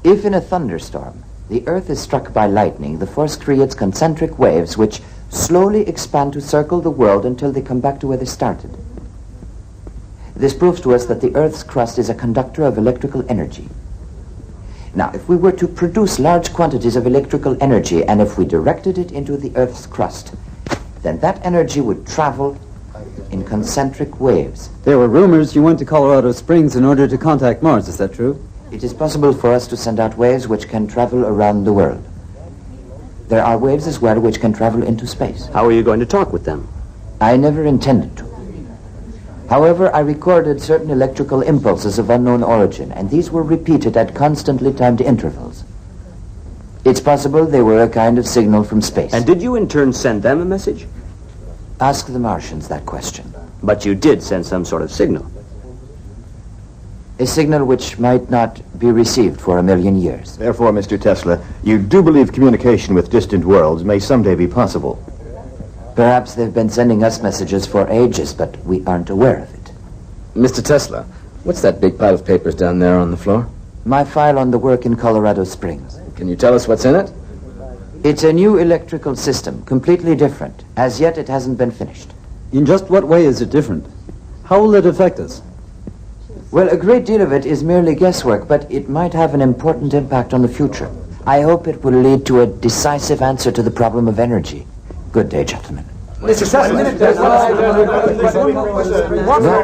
If in a thunderstorm the Earth is struck by lightning, the force creates concentric waves which slowly expand to circle the world until they come back to where they started. This proves to us that the Earth's crust is a conductor of electrical energy. Now, if we were to produce large quantities of electrical energy and if we directed it into the Earth's crust, then that energy would travel in concentric waves. There were rumors you went to Colorado Springs in order to contact Mars. Is that true? It is possible for us to send out waves which can travel around the world. There are waves as well which can travel into space. How are you going to talk with them? I never intended to. However, I recorded certain electrical impulses of unknown origin, and these were repeated at constantly timed intervals. It's possible they were a kind of signal from space. And did you in turn send them a message? Ask the Martians that question. But you did send some sort of signal. A signal which might not be received for 1,000,000 years. Therefore, Mr. Tesla, you do believe communication with distant worlds may someday be possible. Perhaps they've been sending us messages for ages, but we aren't aware of it. Mr. Tesla, what's that big pile of papers down there on the floor? My file on the work in Colorado Springs. Can you tell us what's in it? It's a new electrical system, completely different. As yet, it hasn't been finished. In just what way is it different? How will it affect us? Well, a great deal of it is merely guesswork, but it might have an important impact on the future. I hope it will lead to a decisive answer to the problem of energy. Good day, gentlemen. Mr. Tesla, That's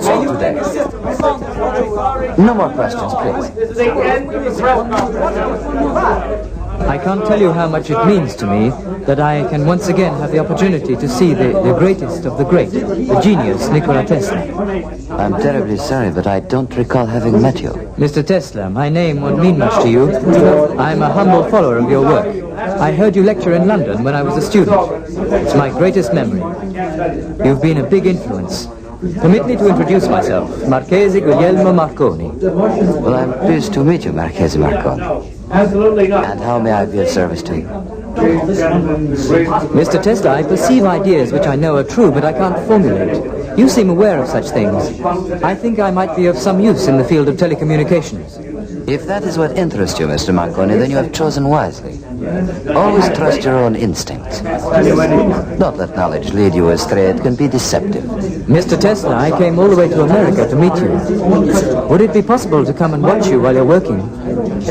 all today. No more questions, please. I can't tell you how much it means to me that I can once again have the opportunity to see the greatest of the great, the genius Nikole Tesle. I'm terribly sorry, but I don't recall having met you. Mr. Tesla, my name won't mean much to you. I'm a humble follower of your work. I heard you lecture in London when I was a student. It's my greatest memory. You've been a big influence. Permit me to introduce myself, Marchese Guglielmo Marconi. Well, I'm pleased to meet you, Marchese Marconi. absolutely not. And how may I be of service to you? Mr. Tesla, I perceive ideas which I know are true, but I can't formulate. You seem aware of such things. I think I might be of some use in the field of telecommunications. If that is what interests you, Mr. Marconi, then you have chosen wisely. Always trust your own instincts. Don't let knowledge lead you astray. It can be deceptive. Mr. Tesla, I came all the way to America to meet you. Would it be possible to come and watch you while you're working?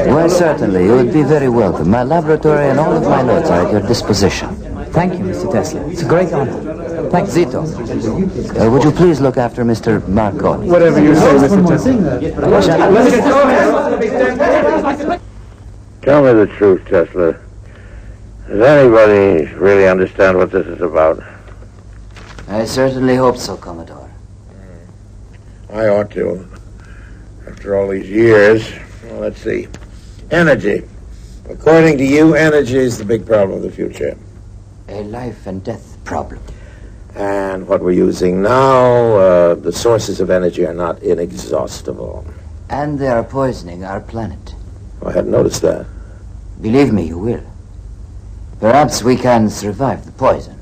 Why, certainly. You would be very welcome. My laboratory and all of my notes are at your disposition. Thank you, Mr. Tesla. It's a great honor. Thanks. Zito, would you please look after Mr. Marconi? Whatever you say, Mr. Tesla. Tell me the truth, Tesla. Does anybody really understand what this is about? I certainly hope so, Commodore. I ought to. After all these years. Well, let's see. Energy. According to you, energy is the big problem of the future. A life and death problem. And what we're using now, the sources of energy are not inexhaustible. And they are poisoning our planet. I hadn't noticed that. Believe me, you will. Perhaps we can survive the poison.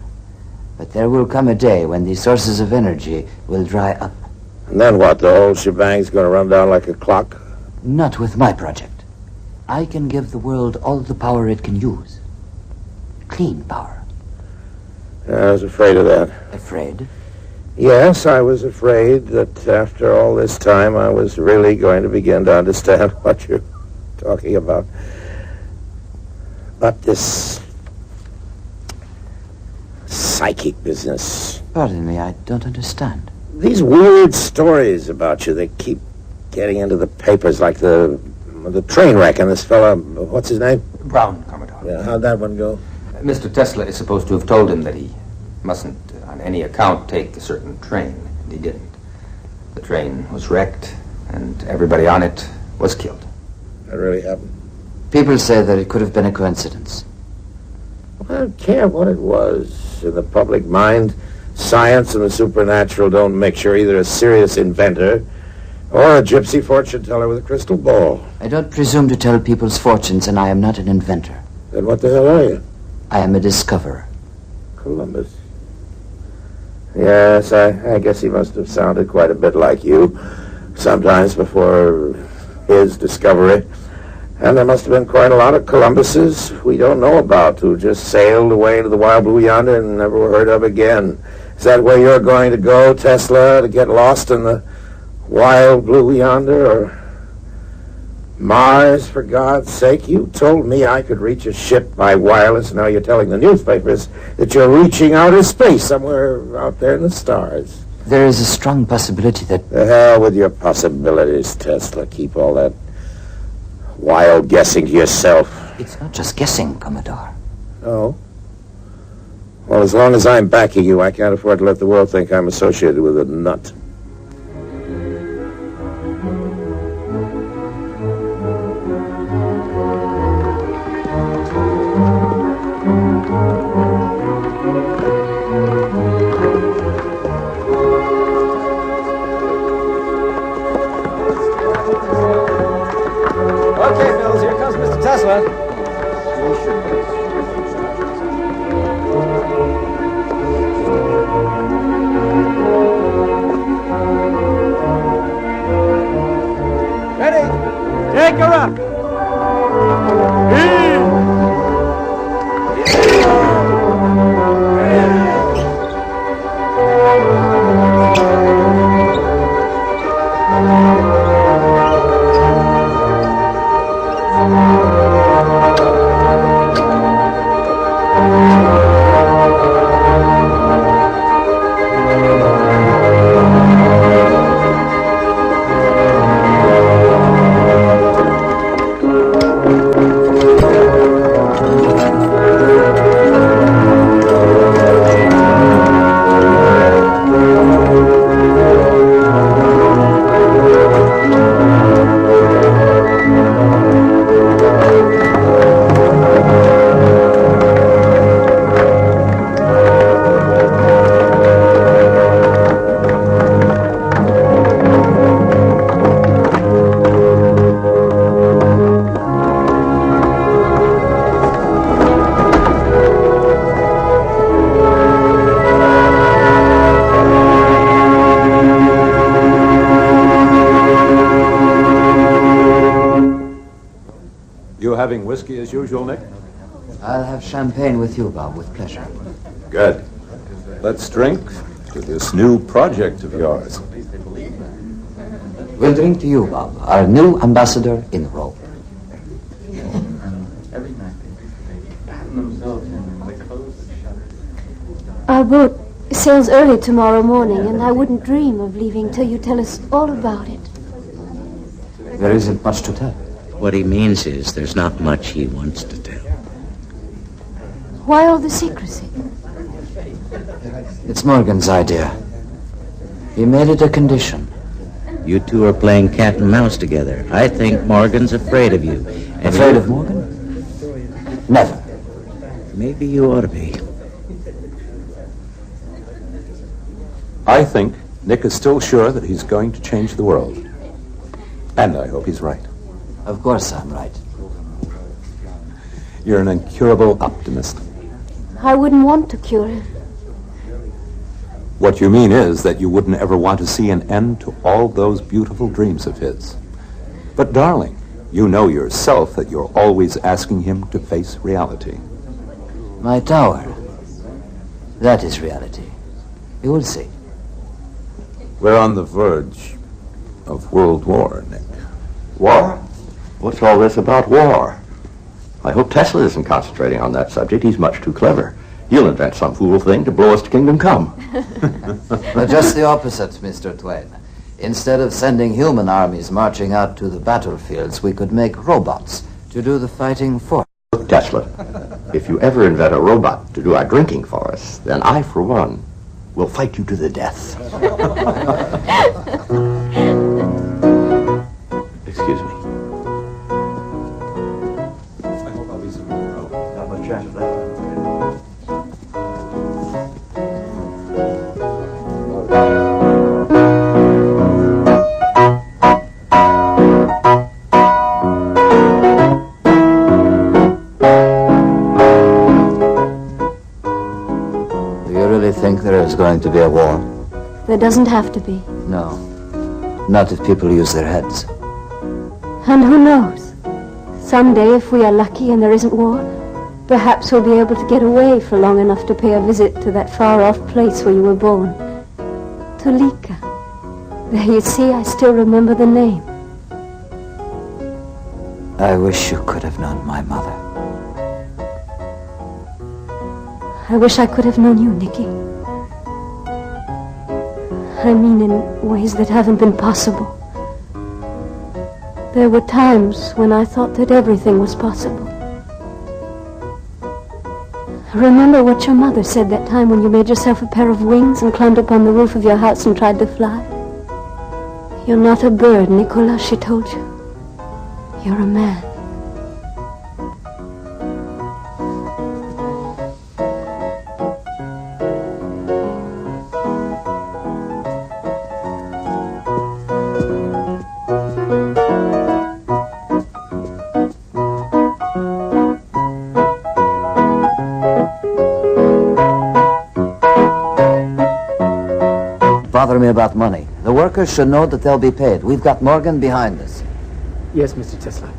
But there will come a day when these sources of energy will dry up. And then what? The whole shebang's going to run down like a clock? Not with my project. I can give the world all the power it can use. Clean power. I was afraid of that. Afraid? Yes, I was afraid that after all this time I was really going to begin to understand what you're talking about. But this psychic business. Pardon me, I don't understand. These weird stories about you that keep getting into the papers, like the train wreck and this fella, what's his name? Brown, Commodore. Yeah, how'd that one go? Mr. Tesla is supposed to have told him that he mustn't, on any account, take a certain train, and he didn't. The train was wrecked, and everybody on it was killed. That really happened? People say that it could have been a coincidence. I don't care what it was. In the public mind, science and the supernatural don't make sure either a serious inventor or a gypsy fortune teller with a crystal ball. I don't presume to tell people's fortunes, and I am not an inventor. Then what the hell are you? I am a discoverer. Columbus. Yes, I guess he must have sounded quite a bit like you sometimes before his discovery. And there must have been quite a lot of Columbuses we don't know about who just sailed away to the wild blue yonder and never were heard of again. Is that where you're going to go, Tesla, to get lost in the wild blue yonder? Or Mars, for God's sake? You told me I could reach a ship by wireless. Now you're telling the newspapers that you're reaching outer space somewhere out there in the stars. There is a strong possibility that... The hell with your possibilities, Tesla. Keep all that wild guessing to yourself. It's not just guessing, Commodore. Oh? Well, as long as I'm backing you, I can't afford to let the world think I'm associated with a nut. Okay, fellas, here comes Mr. Tesla. Ready? Take her up. Having whiskey as usual, Nick? I'll have champagne with you, Bob, with pleasure. Good. Let's drink to this new project of yours. We'll drink to you, Bob, our new ambassador in Rome. Our boat sails early tomorrow morning, and I wouldn't dream of leaving till you tell us all about it. There isn't much to tell. What he means is there's not much he wants to tell. Why all the secrecy? It's Morgan's idea. He made it a condition. You two are playing cat and mouse together. I think Morgan's afraid of you. Afraid of Morgan? Never. Maybe you ought to be. I think Nick is still sure that he's going to change the world. And I hope he's right. Of course I'm right. You're an incurable optimist. I wouldn't want to cure him. What you mean is that you wouldn't ever want to see an end to all those beautiful dreams of his. But darling, you know yourself that you're always asking him to face reality. My tower. That is reality. You will see. We're on the verge of World War, Nick. War? What's all this about war? I hope Tesla isn't concentrating on that subject. He's much too clever. He'll invent some fool thing to blow us to kingdom come. But just the opposite, Mr. Twain. Instead of sending human armies marching out to the battlefields, we could make robots to do the fighting for us. Look, Tesla, if you ever invent a robot to do our drinking for us, then I, for one, will fight you to the death. Excuse me. I hope I'll be some more. Not much chance of that. Do you really think there is going to be a war? There doesn't have to be. No. Not if people use their heads. And who knows? Someday, if we are lucky and there isn't war, perhaps we'll be able to get away for long enough to pay a visit to that far-off place where you were born. Tolika. There, you see, I still remember the name. I wish you could have known my mother. I wish I could have known you, Nicky. I mean in ways that haven't been possible. There were times when I thought that everything was possible. Remember what your mother said that time when you made yourself a pair of wings and climbed up on the roof of your house and tried to fly? You're not a bird, Nicola, she told you. You're a man. Bother me about money. The workers should know that they'll be paid. We've got Morgan behind us. Yes, Mr. Tesla.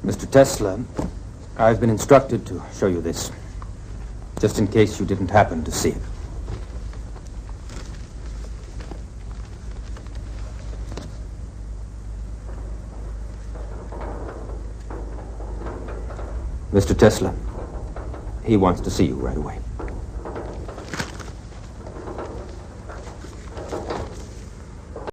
Mr. Tesla, I've been instructed to show you this, just in case you didn't happen to see it. Mr. Tesla, he wants to see you right away.